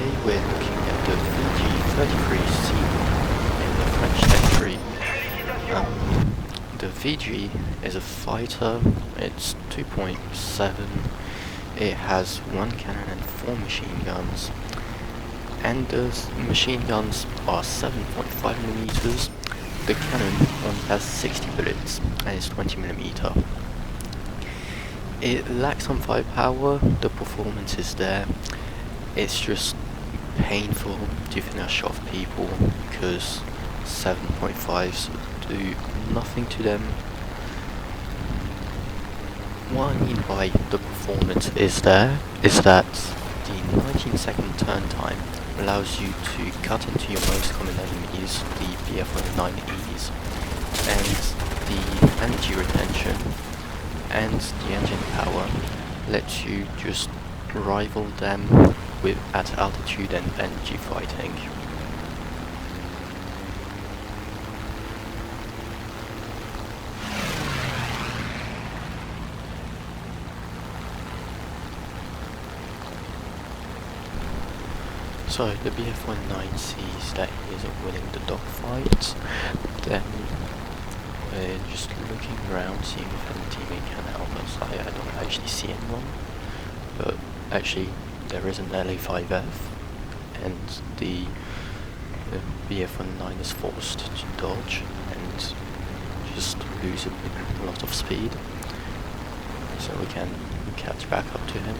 Today we're looking at the VG33C1 in the French tech tree. The VG is a fighter, it's 2.7, it has 1 cannon and 4 machine guns, and the machine guns are 7.5mm, the cannon only has 60 bullets and it's 20mm. It lacks some firepower, the performance is there, it's just painful to finish off people because 7.5s do nothing to them. What I mean by the performance is there is that the 19-second turn time allows you to cut into your most common enemies, the BF-19Es, and the energy retention and the engine power lets you just rival them at altitude and energy fighting. So the BF-19 sees that he isn't winning the dogfight, then we're just looking around seeing if any teammate can help us. I don't actually see anyone, but actually there is an LA5F and the BF-19 is forced to dodge and just lose a lot of speed, so we can catch back up to him.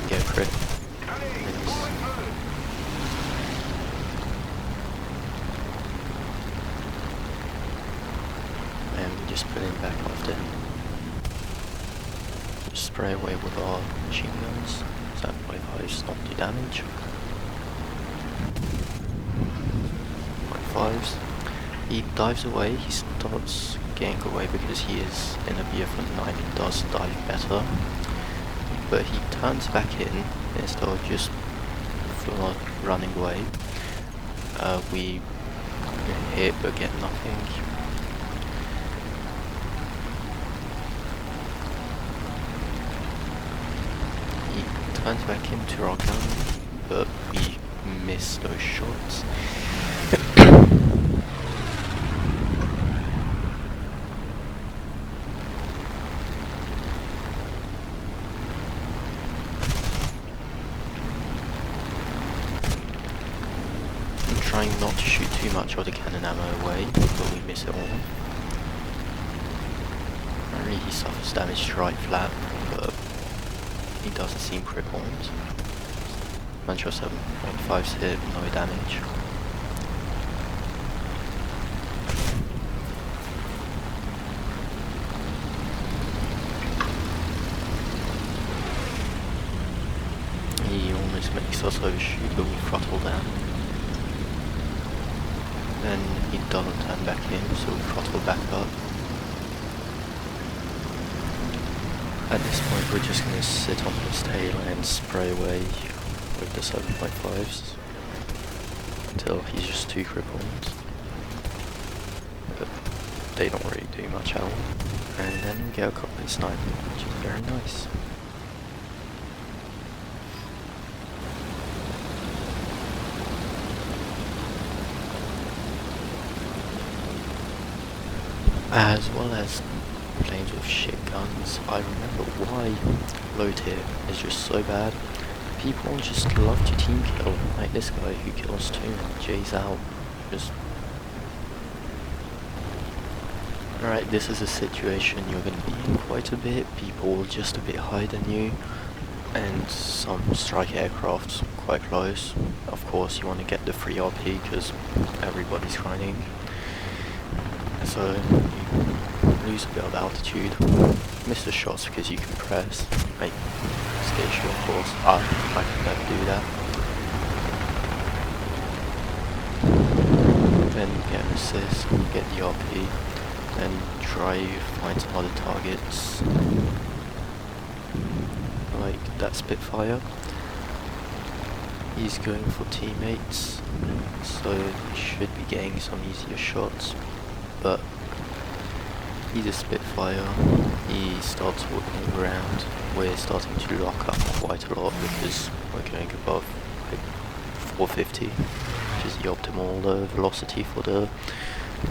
Get a crit. And we just put him back after him. Just spray away with our machine guns. 7.5s not do damage. 0.5s. He dives away, he starts getting away because he is in a BF-19, he does dive better. But he turns back in instead of just full on running away. We hit but get nothing. He turns back into our gun, but we miss those shots. Trying not to shoot too much of the cannon ammo away, but we miss it all. Apparently he suffers damage to right flap, but he doesn't seem crippled. Bunch of 7.5s hit, no damage. He almost makes us overshoot, but we throttle down. Then he doesn't turn back in, so we throttle back up. At this point we're just going to sit on his tail and spray away with the 7.5s until he's just too crippled. But they don't really do much at all. And then we get a cockpit sniper, which is very nice. As well as planes with shit guns, I remember why low tier is just so bad. People just love to team kill, like this guy who kills 2 and J's out. Just alright, this is a situation you're gonna be in quite a bit. People just a bit higher than you, and some strike aircrafts quite close. Of course you want to get the free RP because everybody's grinding. So you lose a bit of altitude, miss the shots because you can press, like stage of course. I can never do that. Then get an assist, get the RP, then try to find some other targets, like that Spitfire. He's going for teammates, so he should be getting some easier shots. But he's a Spitfire, he starts walking around. We're starting to lock up quite a lot because we're going above like 450, which is the optimal velocity for the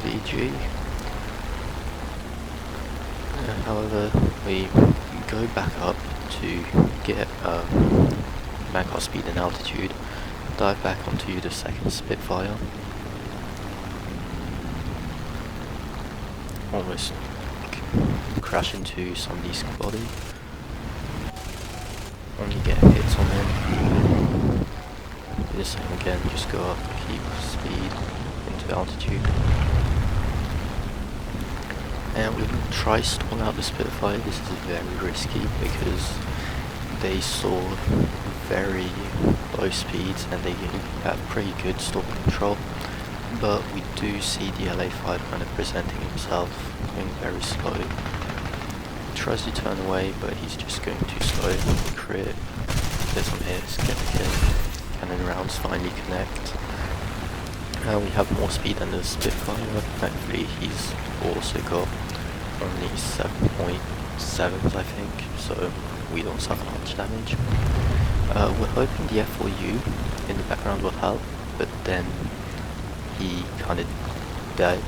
VG. However, we go back up to get back our speed and altitude, dive back onto the second Spitfire. Almost crash into somebody's body. Only get hits on him. Do the same again, just go up, keep speed into altitude. And we will try stall out the Spitfire. This is very risky because they soar very low speeds and they have pretty good stall control. But we do see the LA5 kind of presenting himself, going very slow. He tries to turn away, but he's just going too slow. Crit, get some hits, get the kill. Cannon rounds finally connect. We have more speed than the Spitfire. Thankfully, he's also got only 7.7s, I think, so we don't suffer much damage. We're hoping the F4U in the background will help, but then he kind of died,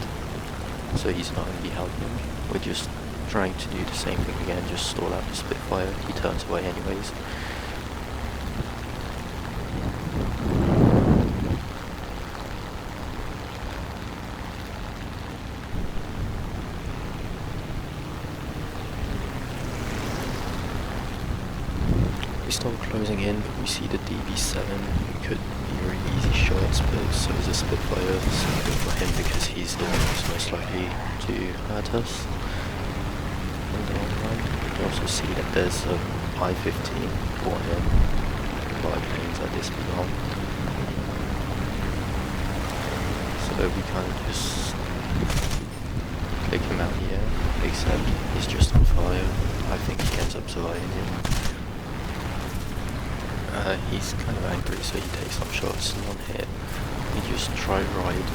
so he's not going to be helping. We're just trying to do the same thing again, just stall out the Spitfire. He turns away anyways. We start closing in, but we see the DB7. It could be really easy shots, but so is the Spitfire. So good for him because he's the one who's most likely to hurt us in the long run. You can also see that there's a I-15 for him. Biplanes at this beyond. So we kind of just click him out here, except he's just on fire. I think he ends up surviving him. He's kind of angry, so he takes some shots and one hit. We just try ride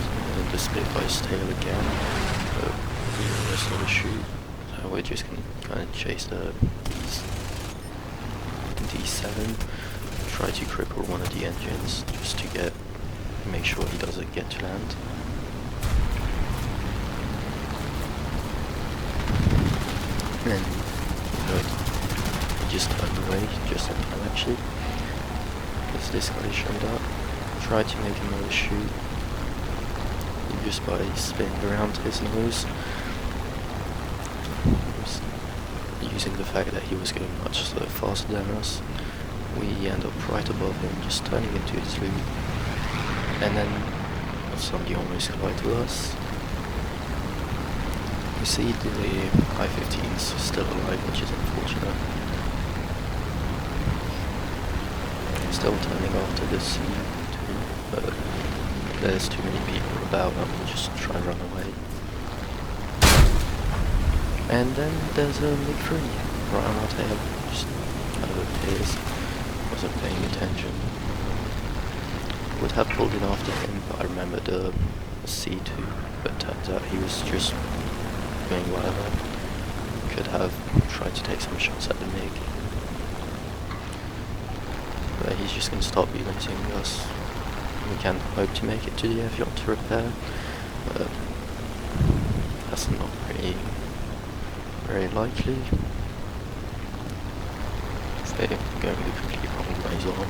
the Spitfire's tail again, but we almost not a shoot. So we're just gonna kind of chase the D7, try to cripple one of the engines just to make sure he doesn't get to land. And he just turned away just in time actually. As this guy showed up, tried to make him overshoot just by spinning around his nose, using the fact that he was going much faster than us. We end up right above him, just turning into his loop, and then somebody almost collided with us. We see the I-15's still alive, which is unfortunate. Still turning after this scene too, but there's too many people about and we'll just try and run away. And then there's a MiG-3 right on our tail, just kind of appears, wasn't paying attention. Would have pulled in after him, but I remembered the C2, but turns out he was just doing whatever. Could have tried to take some shots at the MiG. But he's just going to start belancing us. We can hope to make it to the airfield to repair, but that's not really very likely. They're going the complete wrong way as well.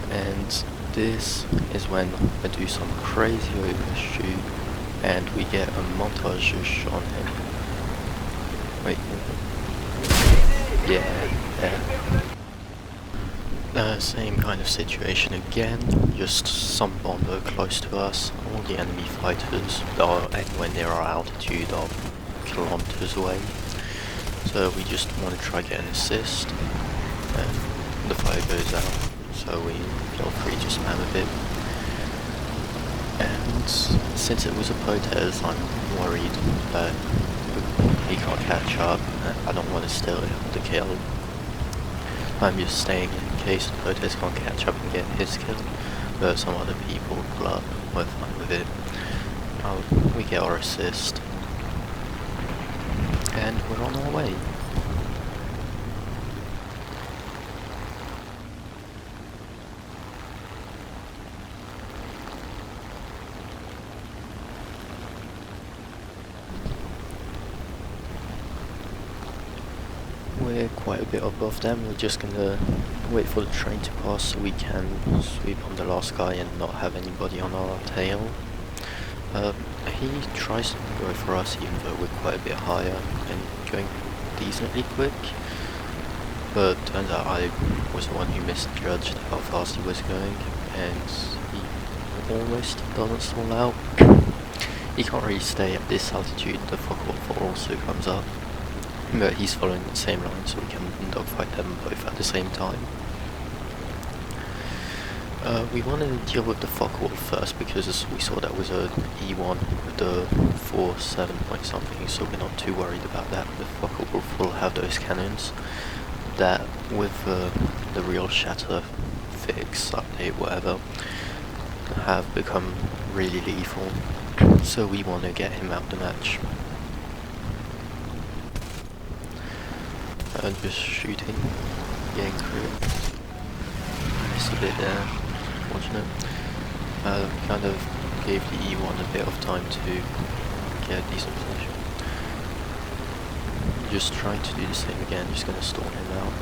And this is when I do some crazy overshoot and we get a montage on him. Wait. Yeah. Same kind of situation again, just some bomber close to us. All the enemy fighters that are anywhere near our altitude are kilometers away. So we just want to try get an assist, and the fire goes out. So we feel free to spam a bit. And since it was a protest, I'm worried that he can't catch up. I don't want to steal the kill. I'm just staying in case the protest can't catch up and get his kill, but some other people pull up we're fine with it. We get our assist, and we're on our way. We're quite a bit above them. We're just gonna wait for the train to pass so we can sweep on the last guy and not have anybody on our tail. He tries to go for us even though we're quite a bit higher and going decently quick, but turns out I was the one who misjudged how fast he was going, and he almost doesn't stall out. He can't really stay at this altitude. The fog also comes up, but he's following the same line, so we can dogfight them both at the same time. We want to deal with the fog wall first because we saw that was a E1 with the 4.7 point something, so we're not too worried about that. The fog wall will have those cannons that, with the real shatter fix, update, whatever, have become really lethal. So we want to get him out the match. Just shooting, getting through. Missed a bit there, unfortunate. Kind of gave the E1 a bit of time to get a decent position. Just trying to do the same again, just going to stall him out.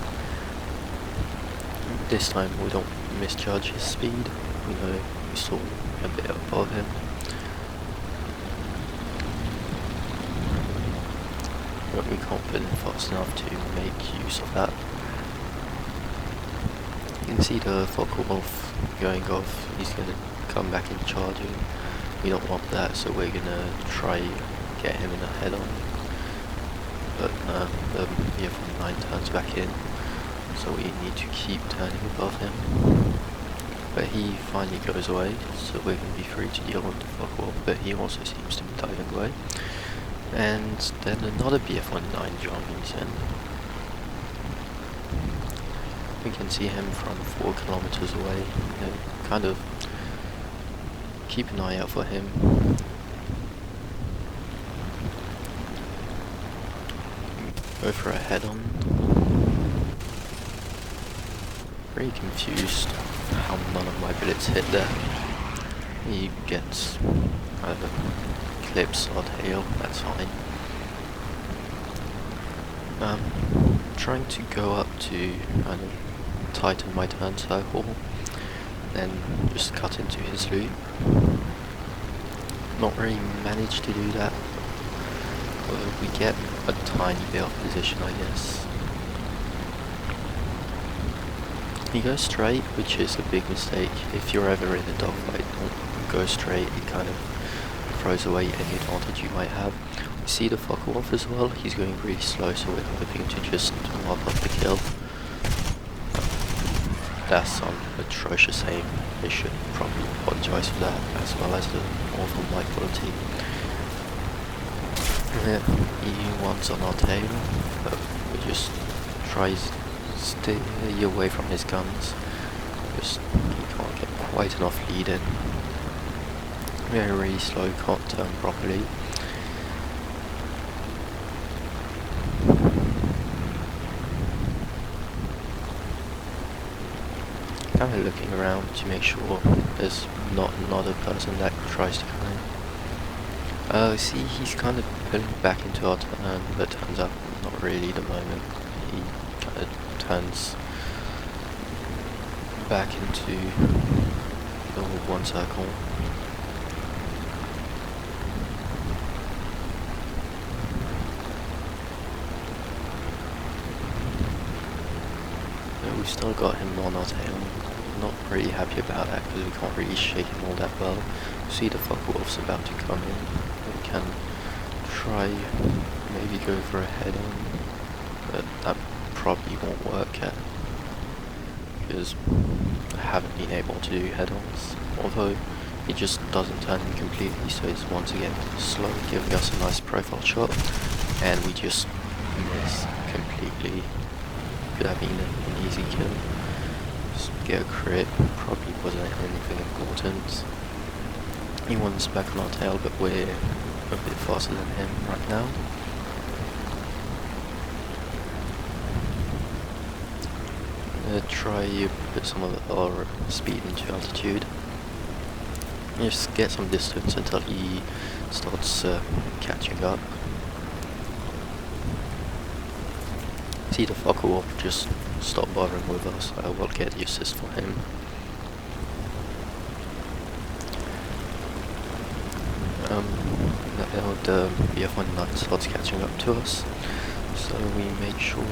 This time we don't misjudge his speed, we know we stall a bit above him. But we can't put in fast enough to make use of that. You can see the Focke-Wulf going off. He's going to come back in charging. We don't want that, so we're going to try get him in a head-on. But the VG33C1 turns back in, so we need to keep turning above him. But he finally goes away, so we're going to be free to deal with the Focke-Wulf, but he also seems to be diving away. And then another VG33C1 joins in. We can see him from 4 kilometers away, and kind of keep an eye out for him. Go for a head-on. Very confused how none of my bullets hit there. He gets clips our tail, that's fine. Trying to go up to kind of tighten my turn circle, then just cut into his loop. Not really managed to do that. We get a tiny bit of position, I guess. He goes straight, which is a big mistake. If you're ever in a dogfight, don't go straight. It kind of throws away any advantage you might have. We see the Focke-Wulf as well. He's going really slow, so we're hoping to just mop up the kill. That's some atrocious aim. They should probably apologise for that, as well as the awful mic quality. E1's on our tail, but we just try to stay away from his guns. Just he can't get quite enough lead in. Very slow, can't turn properly. Kind of looking around to make sure there's not another person that tries to come in. See, he's kind of pulling back into our turn, but turns out not really the moment. He kind of turns back into the one circle. We've still got him on our tail. Not really happy about that because we can't really shake him all that well. We see the Focke-Wulf's about to come in. We can try maybe go for a head-on, but that probably won't work yet because I haven't been able to do head-ons. Although he just doesn't turn in completely, so it's once again slow, giving us a nice profile shot, and we just miss completely. Could have been an easy kill. Just get a crit, probably wasn't anything important. He wants back on our tail, but we're a bit faster than him right now. Try to put some of our speed into altitude. Just get some distance until he starts catching up. See the fuck off, just stop bothering with us. I will get the assist for him. Now the BF-19 starts catching up to us, so we make sure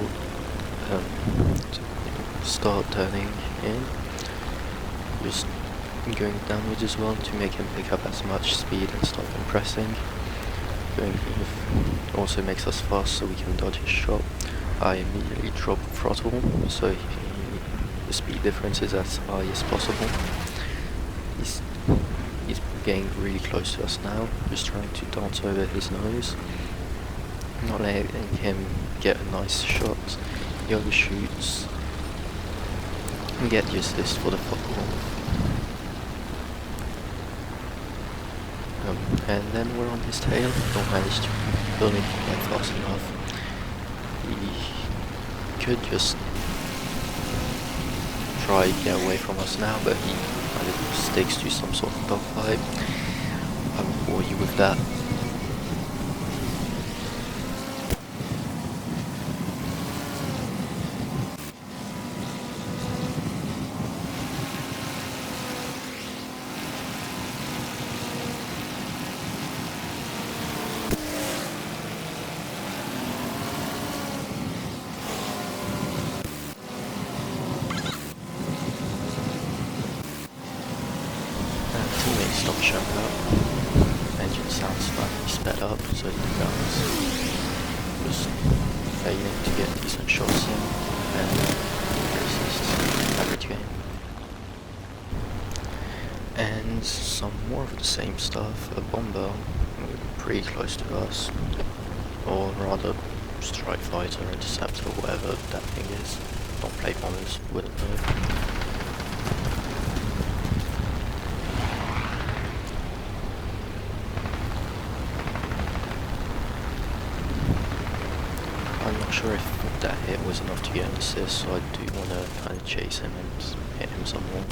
to start turning in, just going downwards as well to make him pick up as much speed and start compressing. Going also makes us fast so we can dodge his shot. I immediately drop throttle so the speed difference is as high as possible. He's getting really close to us now, just trying to dance over his nose, not letting him get a nice shot. He overshoots and get the assist for the football. And then we're on his tail. Don't manage to pull him quite fast enough. He could just try to get away from us now, but he kind of sticks to some sort of dogfight. I will bore you with that. Teammates stop showing up. Engine sounds slightly sped up, so the guns just failing to get decent shots in, and assists, average game. And some more of the same stuff. A bomber pretty close to us, or rather strike fighter, interceptor, whatever that thing is. Don't play bombers, wouldn't know. I'm not sure if that hit was enough to get an assist, so I do want to kind of chase him and hit him some more.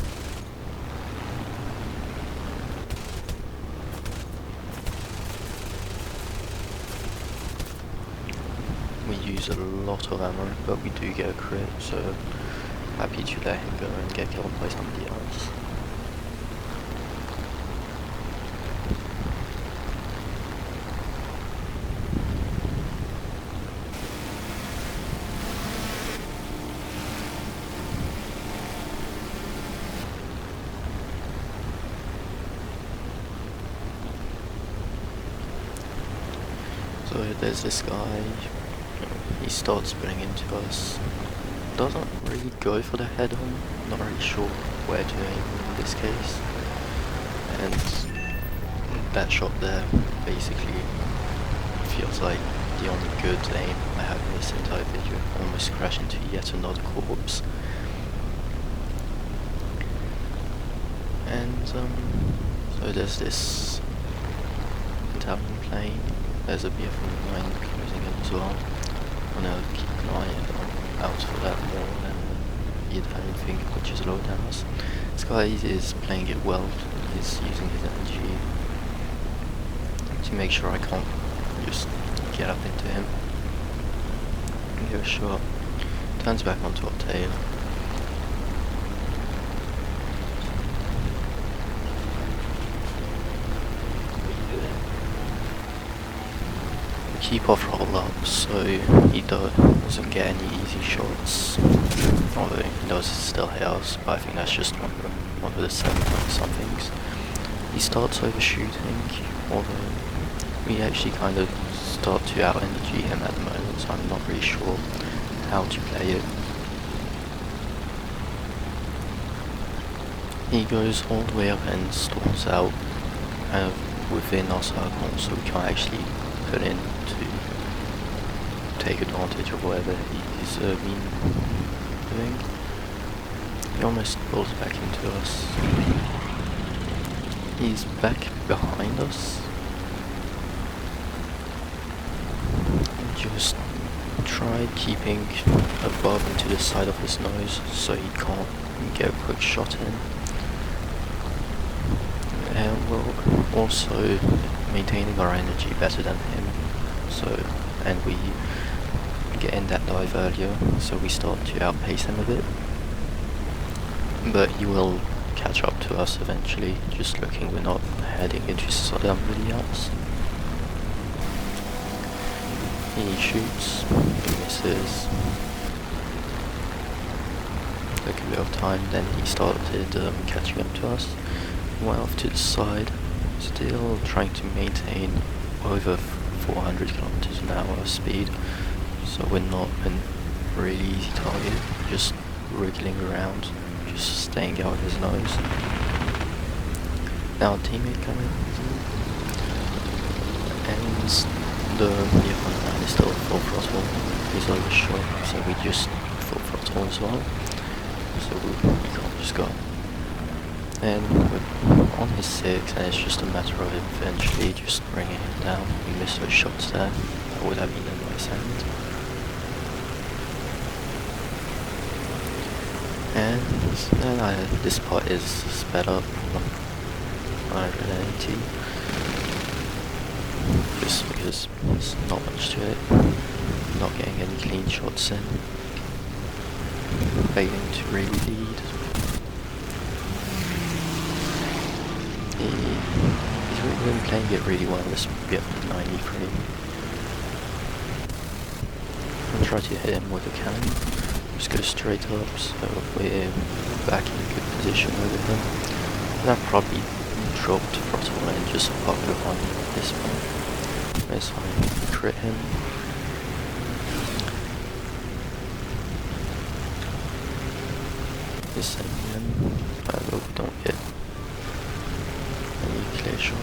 We use a lot of ammo, but we do get a crit, so happy to let him go and get killed by somebody else. So there's this guy, he starts spinning into us, doesn't really go for the head on, not really sure where to aim in this case, and that shot there basically feels like the only good aim I have in this entire video. Almost crash into yet another corpse. And so there's this Italian plane. There's a BF-19 closing in as well. I'm gonna keep an eye out for that more than the Italian thing, which is low down us. This guy is playing it well. He's using his energy to make sure I can't just get up into him and give a shot. Turns back onto our tail. Keep our throttle up so he doesn't get any easy shots, although he does still hit us, but I think that's just one of the 7-point-somethings. He starts overshooting, although we actually kind of start to out-energy him at the moment, so I'm not really sure how to play it. He goes all the way up and storms out within our circle, so we can't actually put in to take advantage of whatever he's been doing. He almost pulls back into us. He's back behind us. Just try keeping above and to the side of his nose so he can't get a quick shot in. And we're also maintaining our energy better than him, and we get in that dive earlier, so we start to outpace him a bit. But he will catch up to us eventually, just looking we're not heading into somebody else. He shoots, he misses. Took a bit of time, then he started catching up to us. Went off to the side, still trying to maintain over 400 kilometers an hour speed, so we're not a really easy target, just wriggling around, just staying out of his nose. Our teammate coming, and the other man is still full throttle. He's overshot, so we just full throttle as well, so we can't just go. And we're on his 6, and it's just a matter of eventually just bringing him down. We missed those shots there, that would have been a nice end. And then this part is sped up 180, just because there's not much to it, not getting any clean shots in, failing to really lead. He's really been playing it really well, this bit 93. I'll try to hit him with a cannon, just go straight up, so we're back in a good position over him. And I've probably dropped throttle and just park behind this one. This one, crit him. This him, I hope we don't get any clear shot.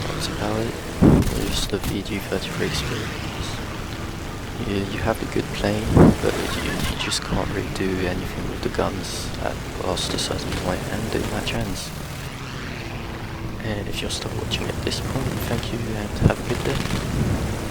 That's about it. There's the VG33 experience. You have a good plane, but you just can't really do anything with the guns past a certain point, and do match ends. And if you're still watching at this point, thank you and have a good day.